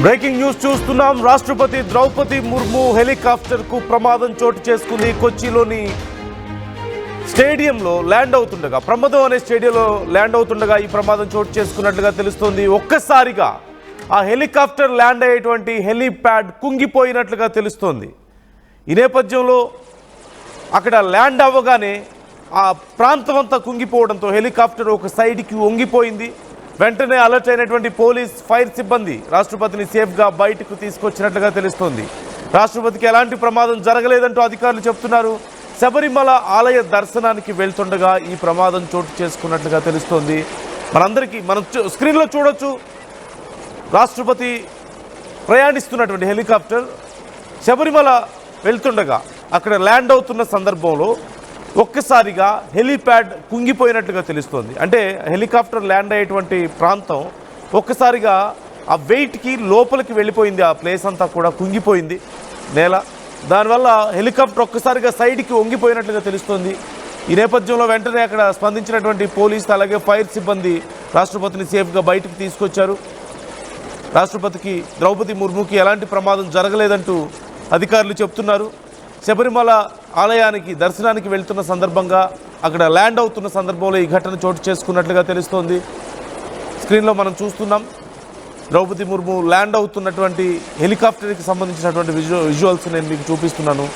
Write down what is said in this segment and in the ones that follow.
Breaking news చూస్తున్నాం. రాష్ట్రపతి Draupadi Murmu helicopter కు ప్రమాదం చోటు చేసుకుంది. కొచ్చిలోని స్టేడియంలో ల్యాండ్ అవుతుండగా, ప్రమదం అనే స్టేడియంలో ల్యాండ్ అవుతుండగా ఈ ప్రమాదం చోటు చేసుకున్నట్లుగా తెలుస్తోంది. ఒక్కసారిగా ఆ హెలికాప్టర్ ల్యాండ్ అయ్యేటువంటి హెలీప్యాడ్ కుంగిపోయినట్లుగా తెలుస్తోంది. ఈ నేపథ్యంలో అక్కడ ల్యాండ్ అవ్వగానే ఆ ప్రాంతం అంతా కుంగిపోవడంతో హెలికాప్టర్ ఒక సైడ్కి వంగిపోయింది. వెంటనే అలర్ట్ అయినటువంటి పోలీస్, ఫైర్ సిబ్బంది రాష్ట్రపతిని సేఫ్గా బయటకు తీసుకొచ్చినట్లుగా తెలుస్తోంది. రాష్ట్రపతికి ఎలాంటి ప్రమాదం జరగలేదంటూ అధికారులు చెప్తున్నారు. శబరిమల ఆలయ దర్శనానికి వెళ్తుండగా ఈ ప్రమాదం చోటు చేసుకున్నట్లుగా తెలుస్తోంది. మనం స్క్రీన్లో చూడొచ్చు, రాష్ట్రపతి ప్రయాణిస్తున్నటువంటి హెలికాప్టర్ శబరిమల వెళ్తుండగా అక్కడ ల్యాండ్ అవుతున్న సందర్భంలో ఒక్కసారిగా హెలీప్యాడ్ కుంగిపోయినట్లుగా తెలుస్తోంది. అంటే హెలికాప్టర్ ల్యాండ్ అయ్యేటువంటి ప్రాంతం ఒక్కసారిగా ఆ వెయిట్కి లోపలికి వెళ్ళిపోయింది. ఆ ప్లేస్ అంతా కూడా కుంగిపోయింది నేల. దానివల్ల హెలికాప్టర్ ఒక్కసారిగా సైడ్కి వంగిపోయినట్లుగా తెలుస్తోంది. ఈ నేపథ్యంలో వెంటనే అక్కడ స్పందించినటువంటి పోలీసులు అలాగే ఫైర్ సిబ్బంది రాష్ట్రపతిని సేఫ్గా బయటకు తీసుకొచ్చారు. రాష్ట్రపతికి ద్రౌపది ముర్ముకి ఎలాంటి ప్రమాదం జరగలేదంటూ అధికారులు చెప్తున్నారు. శబరిమల ఆలయానికి దర్శనానికి వెళ్తున్న సందర్భంగా అక్కడ ల్యాండ్ అవుతున్న సందర్భంలో ఈ ఘటన చోటు చేసుకున్నట్లుగా తెలుస్తోంది. స్క్రీన్లో మనం చూస్తున్నాం, ద్రౌపది ముర్ము ల్యాండ్ అవుతున్నటువంటి హెలికాప్టర్కి సంబంధించినటువంటి విజువల్స్ నేను మీకు చూపిస్తున్నాను.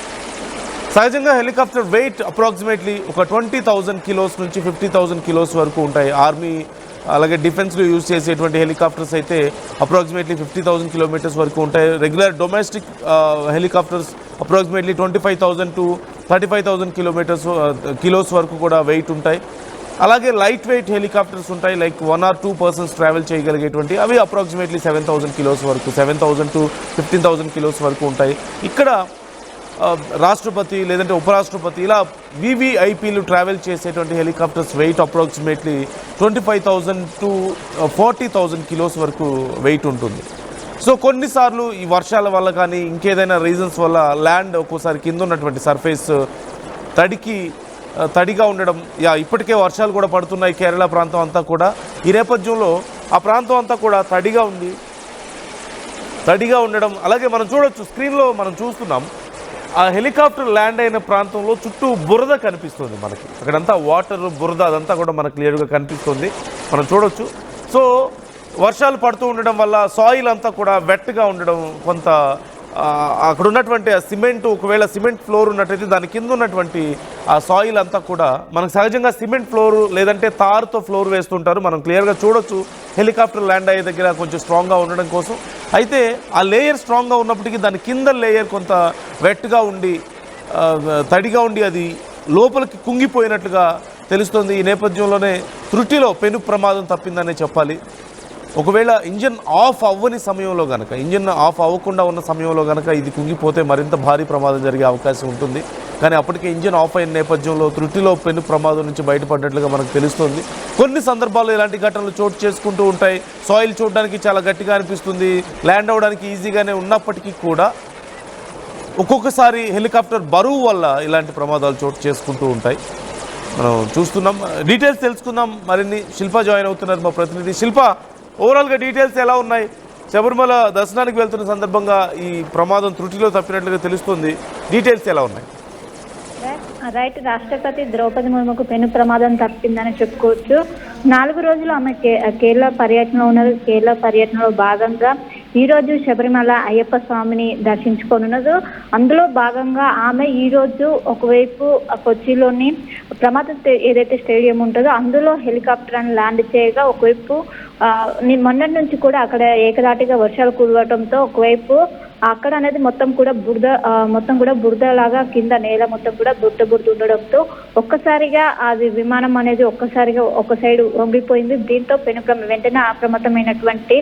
సహజంగా హెలికాప్టర్ వెయిట్ అప్రాక్సిమేట్లీ ఒక 20,000 కిలోస్ నుంచి 50,000 కిలోస్ వరకు ఉంటాయి. ఆర్మీ అలాగే డిఫెన్స్లో యూజ్ చేసేటువంటి హెలికాప్టర్స్ అయితే అప్రాక్సిమేట్లీ 50,000 కిలోమీటర్స్ వరకు ఉంటాయి. Regular domestic helicopters approximately 25,000 to 35,000 kilos వరకు కూడా వెయిట్ ఉంటాయి. అలాగే లైట్ వెయిట్ హెలికాప్టర్స్ ఉంటాయి, లైక్ 1 or 2 persons ట్రావెల్ చేయగలిగేటువంటి, అవి అప్రాక్సిమేట్లీ 7,000 కిలోస్ వరకు, 7,000 to 15,000 కిలోస్ వరకు ఉంటాయి. ఇక్కడ రాష్ట్రపతి లేదంటే ఉపరాష్ట్రపతి ఇలా వివిఐపీలు ట్రావెల్ చేసేటువంటి helicopters weight approximately 25,000 to 40,000 kilos వరకు వెయిట్ ఉంటుంది. సో కొన్నిసార్లు ఈ వర్షాల వల్ల కానీ ఇంకేదైనా రీజన్స్ వల్ల ల్యాండ్ ఒక్కోసారి కింద ఉన్నటువంటి సర్ఫేస్ తడిగా ఉండడం, ఇప్పటికే వర్షాలు కూడా పడుతున్నాయి కేరళ ప్రాంతం అంతా కూడా. ఈ నేపథ్యంలో ఆ ప్రాంతం అంతా కూడా తడిగా ఉండడం, అలాగే మనం చూడొచ్చు, స్క్రీన్లో మనం చూస్తున్నాం ఆ హెలికాప్టర్ ల్యాండ్ అయిన ప్రాంతంలో చుట్టూ బురద కనిపిస్తుంది మనకి. అక్కడంతా వాటర్, బురద అదంతా కూడా మనకు క్లియర్గా కనిపిస్తుంది, మనం చూడొచ్చు. సో వర్షాలు పడుతూ ఉండడం వల్ల సాయిల్ అంతా కూడా వెట్గా ఉండడం, కొంత అక్కడ ఉన్నటువంటి ఆ సిమెంట్, ఒకవేళ సిమెంట్ ఫ్లోర్ ఉన్నట్టయితే దాని కింద ఉన్నటువంటి ఆ సాయిల్ అంతా కూడా, మనకు సహజంగా సిమెంట్ ఫ్లోర్ లేదంటే తారుతో ఫ్లోర్ వేస్తుంటారు, మనం క్లియర్గా చూడొచ్చు హెలికాప్టర్ ల్యాండ్ అయ్యే దగ్గర కొంచెం స్ట్రాంగ్గా ఉండడం కోసం. అయితే ఆ లేయర్ స్ట్రాంగ్గా ఉన్నప్పటికీ దాని కింద లేయర్ కొంత వెట్గా ఉండి తడిగా ఉండి అది లోపలికి కుంగిపోయినట్లుగా తెలుస్తుంది. ఈ నేపథ్యంలోనే త్రుటిలో పెను ప్రమాదం తప్పిందనే చెప్పాలి. ఒకవేళ ఇంజిన్ ఆఫ్ అవ్వకుండా ఉన్న సమయంలో కనుక ఇది కుంగిపోతే మరింత భారీ ప్రమాదం జరిగే అవకాశం ఉంటుంది. కానీ అప్పటికే ఇంజిన్ ఆఫ్ అయిన నేపథ్యంలో త్రుటిలో పెను ప్రమాదం నుంచి బయటపడ్డట్లుగా మనకు తెలుస్తుంది. కొన్ని సందర్భాల్లో ఇలాంటి ఘటనలు చోటు చేసుకుంటూ ఉంటాయి. సాయిల్ చూడడానికి చాలా గట్టిగా అనిపిస్తుంది, ల్యాండ్ అవ్వడానికి ఈజీగానే ఉన్నప్పటికీ కూడా ఒక్కొక్కసారి హెలికాప్టర్ బరువు వల్ల ఇలాంటి ప్రమాదాలు చోటు చేసుకుంటూ ఉంటాయి. మనం చూస్తున్నాం. డీటెయిల్స్ తెలుసుకుందాం మరిన్ని. శిల్ప జాయిన్ అవుతున్నారు, మా ప్రతినిధి. శిల్ప, ఓవరాల్గా డీటెయిల్స్ ఎలా ఉన్నాయి? శబరిమల దర్శనానికి వెళ్తున్న సందర్భంగా ఈ ప్రమాదం త్రుటిలో తప్పినట్లుగా తెలుస్తుంది, డీటెయిల్స్ ఎలా ఉన్నాయి? రైట్, రాష్ట్రపతి ద్రౌపది ముర్ముకు పెను ప్రమాదం తప్పిందని చెప్పుకోవచ్చు. 4 రోజులు ఆమె కేరళ పర్యటనలో ఉన్నారు. కేరళ పర్యటనలో భాగంగా ఈరోజు శబరిమల అయ్యప్ప స్వామిని దర్శించుకోనున్నారు. అందులో భాగంగా ఆమె ఈరోజు ఒకవైపు కొచ్చిలోని ప్రమాద ఏదైతే స్టేడియం ఉంటుందో అందులో హెలికాప్టర్ అని ల్యాండ్ చేయగా, ఒకవైపు మొన్నటి నుంచి కూడా అక్కడ ఏకదాటిగా వర్షాలు కురవడంతో ఒకవైపు అక్కడ అనేది మొత్తం కూడా బురదలాగా కింద నేల మొత్తం కూడా బురద ఉండడంతో ఒక్కసారిగా అది విమానం అనేది ఒక సైడ్ వంగిపోయింది. దీంతో వెంటనే అప్రమత్తమైనటువంటి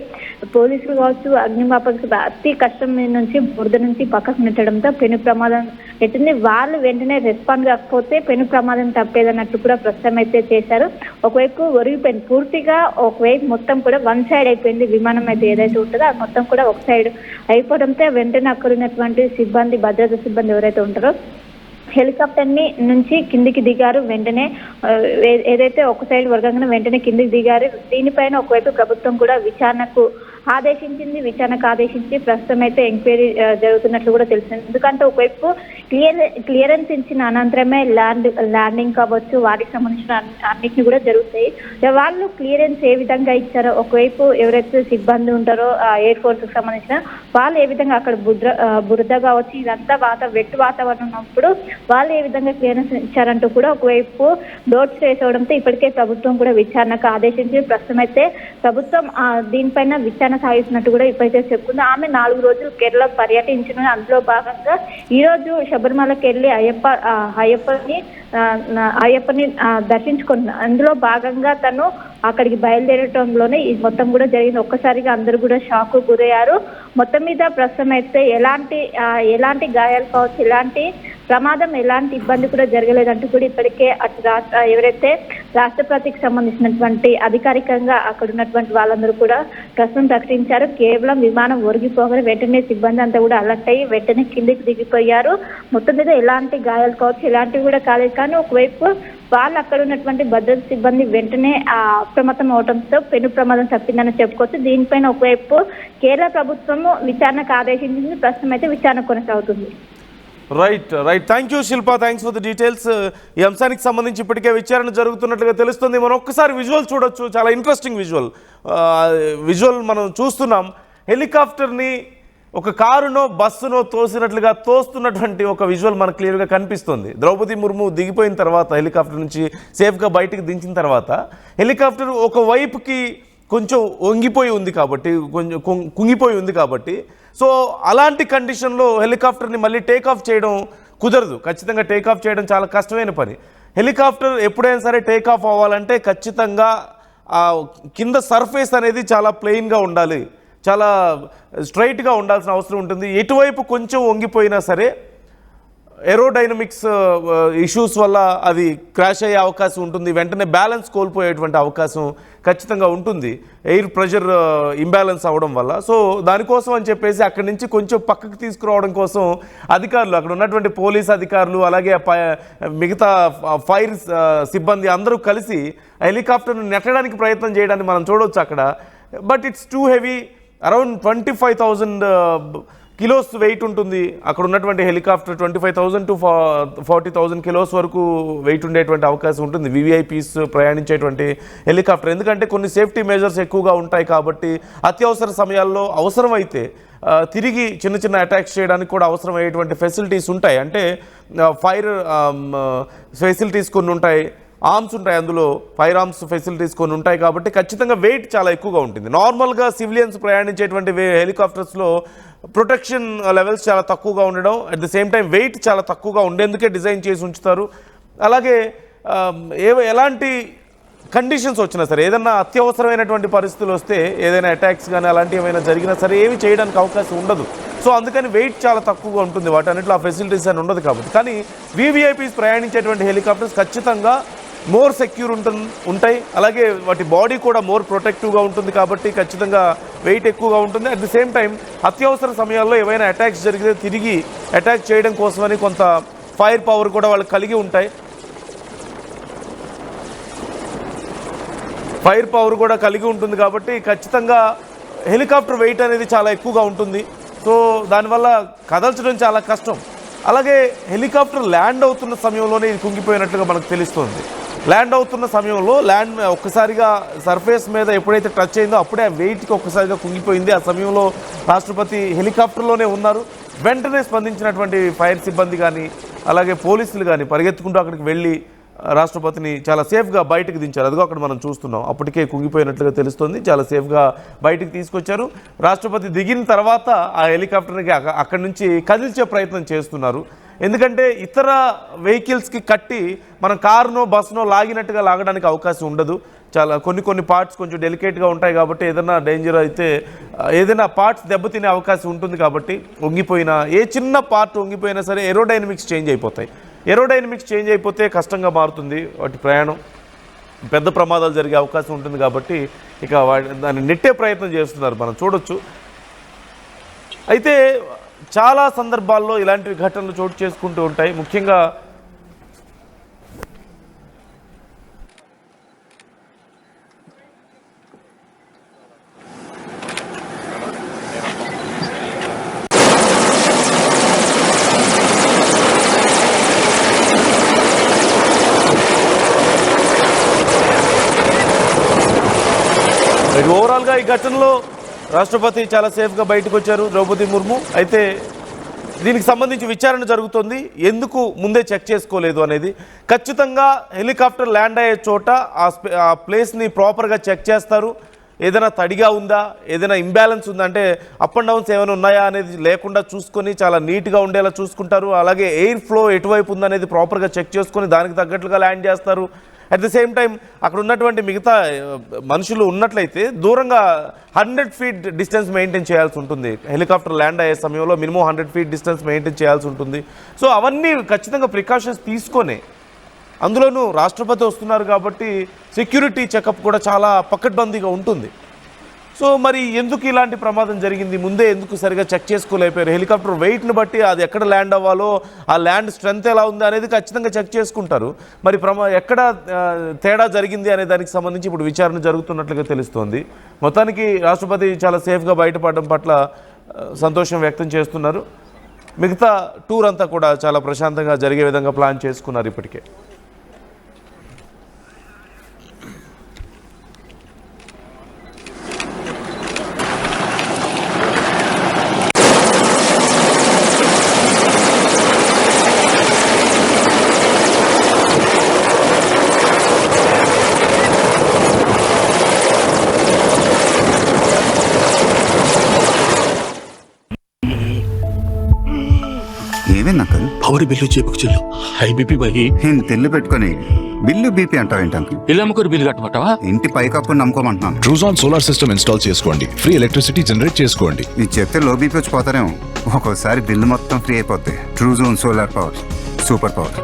పోలీసులు కావచ్చు, అగ్నిమాపక అతి కష్టం నుంచి బురద నుంచి పక్కకు నెట్టడంతో పెను ప్రమాదం ఎట్టింది. వాళ్ళు వెంటనే రెస్పాండ్ కాకపోతే పెను ప్రమాదం తప్పేదన్నట్టు కూడా ప్రస్తుతం అయితే చేశారు. ఒకవైపు ఒరిగిపోయింది పూర్తిగా, ఒకవైపు మొత్తం కూడా వన్ సైడ్ అయిపోయింది. విమానం అయితే ఏదైతే ఉంటుందో అది మొత్తం కూడా ఒక సైడ్ అయిపోవడంతో వెంటనే అక్కడ ఉన్నటువంటి భద్రతా సిబ్బంది ఎవరైతే ఉంటారో హెలికాప్టర్ నుంచి కిందికి దిగారు. వెంటనే ఏదైతే ఒక సైడ్ వర్గంగా వెంటనే కిందికి దిగారు. దీనిపైన ఒకవైపు ప్రభుత్వం కూడా విచారణకు ఆదేశించింది, విచారణకు ఆదేశించి ప్రస్తుతం అయితే ఎంక్వైరీ జరుగుతున్నట్లు కూడా తెలిసింది. ఎందుకంటే ఒకవైపు క్లియరెన్స్ ఇచ్చిన అనంతరమే ల్యాండింగ్ కావచ్చు, వాటికి సంబంధించిన అన్నిటిని కూడా జరుగుతాయి. వాళ్ళు క్లియరెన్స్ ఏ విధంగా ఇచ్చారో, ఒకవైపు ఎవరైతే సిబ్బంది ఉంటారో ఎయిర్ ఫోర్స్ కి సంబంధించిన వాళ్ళు ఏ విధంగా అక్కడ బురద కావచ్చు, ఇదంతా వెట్టు వాతావరణం ఉన్నప్పుడు వాళ్ళు ఏ విధంగా క్లియరెన్స్ ఇచ్చారంటూ కూడా ఒకవైపు డోట్స్ వేసవడంతో ఇప్పటికే ప్రభుత్వం కూడా విచారణకు ఆదేశించి ప్రస్తుతం అయితే ప్రభుత్వం దీనిపైన విచారణ సాగిస్తున్నట్టు కూడా ఇప్పటికే చెప్పుకుంది. ఆమె 4 రోజులు కేరళ పర్యటించిన అందులో భాగంగా ఈ రోజు శబరిమలకి వెళ్ళి అయ్యప్పని దర్శించుకున్న అందులో భాగంగా తను అక్కడికి బయలుదేరటంలోనే ఈ మొత్తం కూడా జరిగింది. ఒక్కసారిగా అందరూ కూడా షాక్ గురయ్యారు. మొత్తం మీద ప్రస్తుతం అయితే ఎలాంటి గాయాలు కావచ్చు, ఎలాంటి ప్రమాదం, ఎలాంటి ఇబ్బంది కూడా జరగలేదంటూ కూడా ఇప్పటికే అటు ఎవరైతే రాష్ట్రపతికి సంబంధించినటువంటి అధికారికంగా అక్కడ ఉన్నటువంటి వాళ్ళందరూ కూడా ప్రస్తుతం ప్రకటించారు. కేవలం విమానం ఒరిగిపోగానే వెంటనే సిబ్బంది అంతా కూడా అలర్ట్ అయ్యి వెంటనే కిందికి దిగిపోయారు. మొత్తం మీద ఎలాంటి గాయాలు కావచ్చు, ఎలాంటివి కూడా కాలేదు. కానీ ఒకవైపు వాళ్ళు అక్కడ ఉన్నటువంటి భద్రత సిబ్బంది వెంటనే అప్రమత్తం అవడంతో పెను ప్రమాదం తప్పిందని చెప్పుకోవచ్చు. దీనిపైన ఒకవైపు కేరళ ప్రభుత్వము విచారణకు ఆదేశించింది. ప్రస్తుతం అయితే విచారణ కొనసాగుతుంది. Right. Thank you Shilpa, thanks for the details. ఈ అంశానికి సంబంధించి ఇప్పటికే విచారణ జరుగుతున్నట్లుగా తెలుస్తుంది. మనం ఒక్కసారి విజువల్ చూడొచ్చు, చాలా ఇంట్రెస్టింగ్ విజువల్ మనం చూస్తున్నాం. హెలికాప్టర్ని ఒక కారునో బస్సునో తోస్తున్నటువంటి ఒక విజువల్ మనకు క్లియర్గా కనిపిస్తుంది. ద్రౌపది ముర్ము దిగిపోయిన తర్వాత హెలికాప్టర్ నుంచి సేఫ్గా బయటికి దించిన తర్వాత హెలికాప్టర్ ఒక వైపుకి కొంచెం వంగిపోయి ఉంది కాబట్టి, కొంచెం కుంగిపోయి ఉంది కాబట్టి, సో అలాంటి కండిషన్లో హెలికాప్టర్ని మళ్ళీ టేకాఫ్ చేయడం కుదరదు. ఖచ్చితంగా టేకాఫ్ చేయడం చాలా కష్టమైన పని. హెలికాప్టర్ ఎప్పుడైనా సరే టేకాఫ్ అవ్వాలంటే ఖచ్చితంగా కింద సర్ఫేస్ అనేది చాలా ప్లెయిన్గా ఉండాలి, చాలా స్ట్రైట్గా ఉండాల్సిన అవసరం ఉంటుంది. ఎటువైపు కొంచెం వంగిపోయినా సరే ఏరోడైనమిక్స్ ఇష్యూస్ వల్ల అది క్రాష్ అయ్యే అవకాశం ఉంటుంది, వెంటనే బ్యాలెన్స్ కోల్పోయేటువంటి అవకాశం ఖచ్చితంగా ఉంటుంది, ఎయిర్ ప్రెషర్ ఇంబ్యాలెన్స్ అవ్వడం వల్ల. సో దానికోసం అని చెప్పేసి అక్కడి నుంచి కొంచెం పక్కకు తీసుకురావడం కోసం అధికారులు, అక్కడ ఉన్నటువంటి పోలీస్ అధికారులు, అలాగే మిగతా ఫైర్ సిబ్బంది అందరూ కలిసి హెలికాప్టర్ను నెట్టడానికి ప్రయత్నం చేయడాన్ని మనం చూడవచ్చు అక్కడ. But it's too heavy, around 25,000 kilos wait ఉంటుంది అక్కడ ఉన్నటువంటి హెలికాప్టర్. 25,000 to 40,000 కిలోస్ వరకు వెయిట్ ఉండేటువంటి అవకాశం ఉంటుంది వివిఐపీస్ ప్రయాణించేటువంటి హెలికాప్టర్. ఎందుకంటే కొన్ని సేఫ్టీ మెజర్స్ ఎక్కువగా ఉంటాయి కాబట్టి అత్యవసర సమయాల్లో అవసరమైతే తిరిగి చిన్న అటాక్స్ చేయడానికి కూడా అవసరమయ్యేటువంటి ఫెసిలిటీస్ ఉంటాయి. అంటే ఫైర్ ఫెసిలిటీస్ కొన్ని ఉంటాయి, ఆర్మ్స్ ఉంటాయి, అందులో ఫైర్ ఆర్మ్స్ ఫెసిలిటీస్ కొన్ని ఉంటాయి కాబట్టి ఖచ్చితంగా వెయిట్ చాలా ఎక్కువగా ఉంటుంది. నార్మల్గా సివిలియన్స్ ప్రయాణించేటువంటి హెలికాప్టర్స్లో ప్రొటెక్షన్ లెవెల్స్ చాలా తక్కువగా ఉండడం, at the same time weight చాలా తక్కువగా ఉండేందుకే డిజైన్ చేసి ఉంచుతారు. అలాగే ఎలాంటి కండిషన్స్ వచ్చినా సరే, ఏదైనా అత్యవసరమైనటువంటి పరిస్థితులు వస్తే, ఏదైనా అటాక్స్ కానీ అలాంటివి ఏమైనా జరిగినా సరే ఏమి చేయడానికి అవకాశం ఉండదు. సో అందుకని వెయిట్ చాలా తక్కువగా ఉంటుంది, వాటన్నిటిలో ఆ ఫెసిలిటీస్ అని ఉండదు కాబట్టి. కానీ వివిఐపీస్ ప్రయాణించేటువంటి హెలికాప్టర్స్ ఖచ్చితంగా మోర్ సెక్యూర్ ఉంటాయి, అలాగే వాటి బాడీ కూడా మోర్ ప్రొటెక్టివ్గా ఉంటుంది కాబట్టి ఖచ్చితంగా వెయిట్ ఎక్కువగా ఉంటుంది. అట్ ది సేమ్ టైం అత్యవసర సమయాల్లో ఏవైనా అటాక్స్ జరిగితే తిరిగి అటాక్ చేయడం కోసమని కొంత ఫైర్ పవర్ కూడా వాళ్ళు కలిగి ఉంటాయి, ఫైర్ పవర్ కూడా కలిగి ఉంటుంది కాబట్టి ఖచ్చితంగా హెలికాప్టర్ వెయిట్ అనేది చాలా ఎక్కువగా ఉంటుంది. సో దానివల్ల కదల్చడం చాలా కష్టం. అలాగే హెలికాప్టర్ ల్యాండ్ అవుతున్న సమయంలోనే ఇది కుంగిపోయినట్లుగా మనకు తెలుస్తుంది. ల్యాండ్ అవుతున్న సమయంలో ఒక్కసారిగా సర్ఫేస్ మీద ఎప్పుడైతే టచ్ అయిందో అప్పుడే ఆ వెయిట్కి ఒక్కసారిగా కుంగిపోయింది. ఆ సమయంలో రాష్ట్రపతి హెలికాప్టర్లోనే ఉన్నారు. వెంటనే స్పందించినటువంటి ఫైర్ సిబ్బంది కానీ అలాగే పోలీసులు కానీ పరిగెత్తుకుంటూ అక్కడికి వెళ్ళి రాష్ట్రపతిని చాలా సేఫ్గా బయటకు దించారు. అదిగో అక్కడ మనం చూస్తున్నాం, అప్పటికే కుంగిపోయినట్లుగా తెలుస్తుంది, చాలా సేఫ్గా బయటకు తీసుకొచ్చారు. రాష్ట్రపతి దిగిన తర్వాత ఆ హెలికాప్టర్కి అక్కడి నుంచి కదిల్చే ప్రయత్నం చేస్తున్నారు. ఎందుకంటే ఇతర వెహికల్స్కి కట్టి మనం కారునో బస్సునో లాగడానికి అవకాశం ఉండదు. చాలా కొన్ని పార్ట్స్ కొంచెం డెలికేట్గా ఉంటాయి కాబట్టి ఏదైనా డేంజర్ అయితే, ఏదైనా పార్ట్స్ దెబ్బతినే అవకాశం ఉంటుంది కాబట్టి వంగిపోయినా, ఏ చిన్న పార్ట్ వంగిపోయినా సరే ఏరోడైనమిక్స్ చేంజ్ అయిపోతాయి. ఏరోడైనమిక్స్ చేంజ్ అయిపోతే కష్టంగా మారుతుంది వాటి ప్రయాణం, పెద్ద ప్రమాదాలు జరిగే అవకాశం ఉంటుంది కాబట్టి ఇక దాన్ని నెట్టే ప్రయత్నం చేస్తున్నారు, మనం చూడొచ్చు. అయితే చాలా సందర్భాల్లో ఇలాంటి ఘటనలు చోటు చేసుకుంటూ ఉంటాయి. ముఖ్యంగా ఓవరాల్గా ఈ ఘటనలో రాష్ట్రపతి చాలా సేఫ్గా బయటకు వచ్చారు, ద్రౌపది ముర్ము. అయితే దీనికి సంబంధించి విచారణ జరుగుతుంది. ఎందుకు ముందే చెక్ చేసుకోలేదు అనేది. ఖచ్చితంగా హెలికాప్టర్ ల్యాండ్ అయ్యే చోట ఆ ప్లేస్ని ప్రాపర్గా చెక్ చేస్తారు. ఏదైనా తడిగా ఉందా, ఏదైనా ఇంబ్యాలెన్స్ ఉందా, అంటే అప్ అండ్ డౌన్స్ ఏమైనా ఉన్నాయా అనేది లేకుండా చూసుకొని చాలా నీట్గా ఉండేలా చూసుకుంటారు. అలాగే ఎయిర్ ఫ్లో ఎటువైపు ఉందనేది ప్రాపర్గా చెక్ చేసుకొని దానికి తగ్గట్లుగా ల్యాండ్ చేస్తారు. అట్ ది సేమ్ టైం అక్కడ ఉన్నటువంటి మిగతా మనుషులు ఉన్నట్లయితే దూరంగా 100 feet డిస్టెన్స్ మెయింటైన్ చేయాల్సి ఉంటుంది. హెలికాప్టర్ ల్యాండ్ అయ్యే సమయంలో మినిమం 100 feet డిస్టెన్స్ మెయింటైన్ చేయాల్సి ఉంటుంది. సో అవన్నీ ఖచ్చితంగా ప్రికాషన్స్ తీసుకొనే, అందులోనూ రాష్ట్రపతి వస్తున్నారు కాబట్టి సెక్యూరిటీ చెకప్ కూడా చాలా పకడ్బందీగా ఉంటుంది. సో మరి ఎందుకు ఇలాంటి ప్రమాదం జరిగింది, ముందే ఎందుకు సరిగా చెక్ చేసుకోలేకపోయారు? హెలికాప్టర్ వెయిట్ని బట్టి అది ఎక్కడ ల్యాండ్ అవ్వాలో, ఆ ల్యాండ్ స్ట్రెంత్ ఎలా ఉంది అనేది ఖచ్చితంగా చెక్ చేసుకుంటారు. మరి ఎక్కడ తేడా జరిగింది అనే దానికి సంబంధించి ఇప్పుడు విచారణ జరుగుతున్నట్లుగా తెలుస్తోంది. మొత్తానికి రాష్ట్రపతి చాలా సేఫ్గా బయటపడడం పట్ల సంతోషం వ్యక్తం చేస్తున్నారు. మిగతా టూర్ అంతా కూడా చాలా ప్రశాంతంగా జరిగే విధంగా ప్లాన్ చేసుకున్నారు ఇప్పటికే. ఏమైంది అంకల్? పవర్ బిల్లు చేపుకు చెల్లు హై బీపీ బహి నేను తెల్లు పెట్టుకొని బిల్లు బీపీ అంటావు ఏంటి అంకల్? ఇల్లు అమ్ముకోరు బిల్లు కట్టమంటావా? ఇంటి పైకప్పు నమ్ముకోమంటున్నాను. ట్రూజాన్ సోలార్ సిస్టమ్ ఇన్స్టాల్ చేసుకోండి, ఫ్రీ ఎలక్ట్రిసిటీ జనరేట్ చేసుకోండి. నీకు చెప్తే లో బీపీ వచ్చి పోతారేమో, ఒక్కోసారి బిల్లు మొత్తం ఫ్రీ అయిపోద్ది. Truzon solar power, super power.